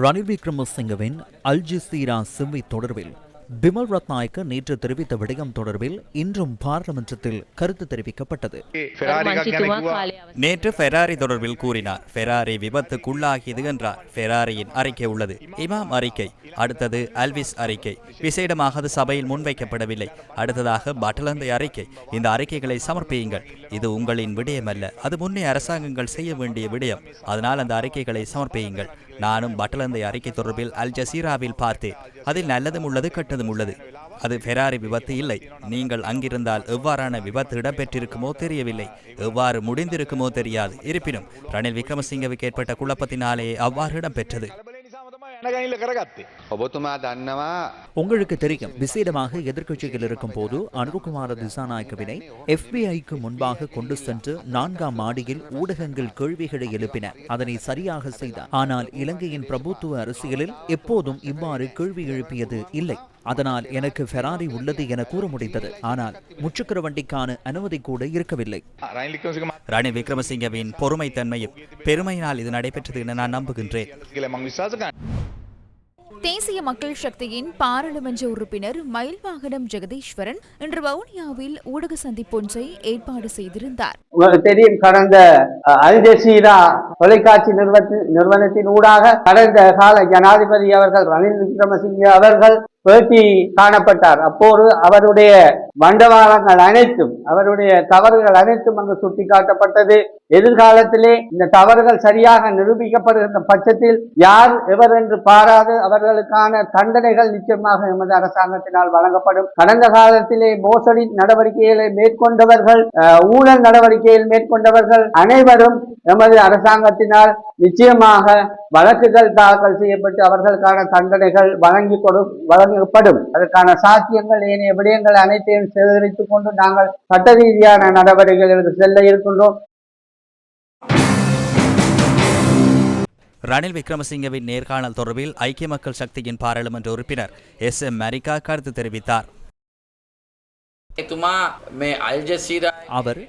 Ranil விக்ரமசிங்கவின் Al Jazeera செவ்வி தொடர்பில் பிமல் ரத்நாயக்க நேற்று தெரிவித்த விடயம் தொடர்பில் இன்றும் பாராளுமன்றத்தில் கருத்து தெரிவிக்கப்பட்டது. நேற்று ஃபெராரி தொடர்பில் கூறினார். ஃபெராரி விபத்துக்குள்ளாகியது என்றார். ஃபெராரியின் அறிக்கை உள்ளது, இமாம் அறிக்கை, அடுத்தது அல்விஸ் அறிக்கை. விசேடமாக அது சபையில் முன்வைக்கப்படவில்லை. அடுத்ததாக பட்டலந்தை அறிக்கை. இந்த அறிக்கைகளை சமர்ப்பியுங்கள். இது உங்களின் விடயம் அல்ல, அது முன்னே அரசாங்கங்கள் செய்ய வேண்டிய விடயம். அதனால் அந்த அறிக்கைகளை சமர்ப்பியுங்கள். நானும் பட்டலந்தை அறிக்கை தொடர்பில் அல் ஜசீராவில் பார்த்தேன். அதில் நல்லதும் உள்ளது, கெட்டதும் உள்ளது. அது ஃபெராரி விபத்து இல்லை. நீங்கள் அங்கிருந்தால் எவ்வாறான விபத்து இடம்பெற்றிருக்குமோ தெரியவில்லை, எவ்வாறு முடிந்திருக்குமோ தெரியாது. இருப்பினும் ரணில் விக்ரமசிங்கவுக்கு ஏற்பட்ட குழப்பத்தினாலேயே அவ்வாறு இடம்பெற்றது. உங்களுக்கு தெரியும், விசேடமாக எதிர்க்கட்சியில் இருக்கும் போது அனுகுமார திசாநாயக்கவினை FBI-க்கு முன்பாக கொண்டு சென்று 4ஆம் மாடியில் ஊடகங்கள் கேள்விகளை எழுப்பின. அதனை சரியாக செய்தார். ஆனால் இலங்கையின் பிரபுத்துவ அரசியலில் எப்போதும் இவ்வாறு கேள்வி எழுப்பியது இல்லை. அதனால் எனக்கு ஃபெராரி உள்ளது என கூற முடிந்தது. ஆனால் முச்சக்கர வண்டிக்கான அனுமதி கூட இருக்கவில்லை. ரணில் விக்ரமசிங்கவின் பொறுமைத்தன்மையும் பெருமையினால் இது நடைபெற்றது என நான் நம்புகின்றேன். தேசிய மக்கள் சக்தியின் பாராளுமன்ற உறுப்பினர் மயில்வாகனம் ஜெகதீஸ்வரன் இன்று வவுனியாவில் ஊடக சந்திப்பொன்றை ஏற்பாடு செய்திருந்தார். உங்களுக்கு தெரியும், கடந்த அல் ஜசீரா தொலைக்காட்சி நிறுவனத்தின் ஊடாக கடந்த கால ஜனாதிபதி அவர்கள் ரணில் விக்ரமசிங்கே அவர்கள் பேட்டி காணப்பட்டார். அப்போது அவருடைய மண்டவாளங்கள் அனைத்தும், அவருடைய தவறுகள் அனைத்தும் அங்கு சுட்டிக்காட்டப்பட்டது. எதிர்காலத்திலே இந்த தவறுகள் சரியாக நிரூபிக்கப்படுகின்ற பட்சத்தில் யார் எவர் என்று பாராது அவர்களுக்கான தண்டனைகள் நிச்சயமாக எமது அரசாங்கத்தினால் வழங்கப்படும். கடந்த காலத்திலே மோசடி நடவடிக்கைகளை மேற்கொண்டவர்கள், ஊழல் நடவடிக்கையில் மேற்கொண்டவர்கள் அனைவரும் எமது அரசாங்கத்தினால் நிச்சயமாக வழக்குகள் தாக்கல் செய்யப்பட்டு அவர்களுக்கான தண்டனைகள் வழங்கப்படும். அதற்கான சாத்தியங்கள், ஏனைய விடயங்கள் அனைத்தையும் சேகரித்துக் கொண்டு நாங்கள் சட்ட ரீதியான நடவடிக்கைகளுக்கு செல்ல இருக்கின்றோம். ரணில் விக்ரமசிங்கவின் நேர்காணல் தொடர்பில் ஐக்கிய மக்கள் சக்தியின் பாராளுமன்ற உறுப்பினர் SM மரிகா கருத்து தெரிவித்தார். அவர்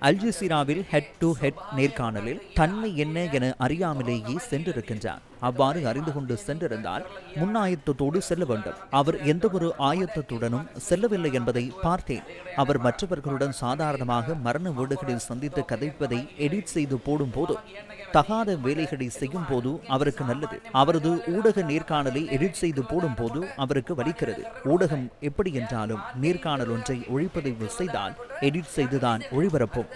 அல் ஜசீராவில் ஹெட் டு ஹெட் நேர்காணலில் தன்மை என்ன என அறியாமலேயே சென்றிருக்கின்றார். அவ்வாறு அறிந்து கொண்டு சென்றிருந்தால் முன்னாயத்தத்தோடு செல்ல வேண்டும். அவர் எந்த ஒரு ஆயத்தத்துடனும் செல்லவில்லை என்பதை பார்த்தேன். அவர் மற்றவர்களுடன் சாதாரணமாக மரண வீடுகளில் சந்தித்து கதைப்பதை எடிட் செய்து போடும் போது, தகாத வேலைகளை செய்யும் போது அவருக்கு நல்லது. அவரது ஊடக நேர்காணலை எடிட் செய்து போடும் போது அவருக்கு வலிக்கிறது. ஊடகம் எப்படி என்றாலும் நேர்காணல் ஒன்றை ஒளிப்பதிவு செய்தால் எடிட் செய்துதான் ஒளிபரப்பும்.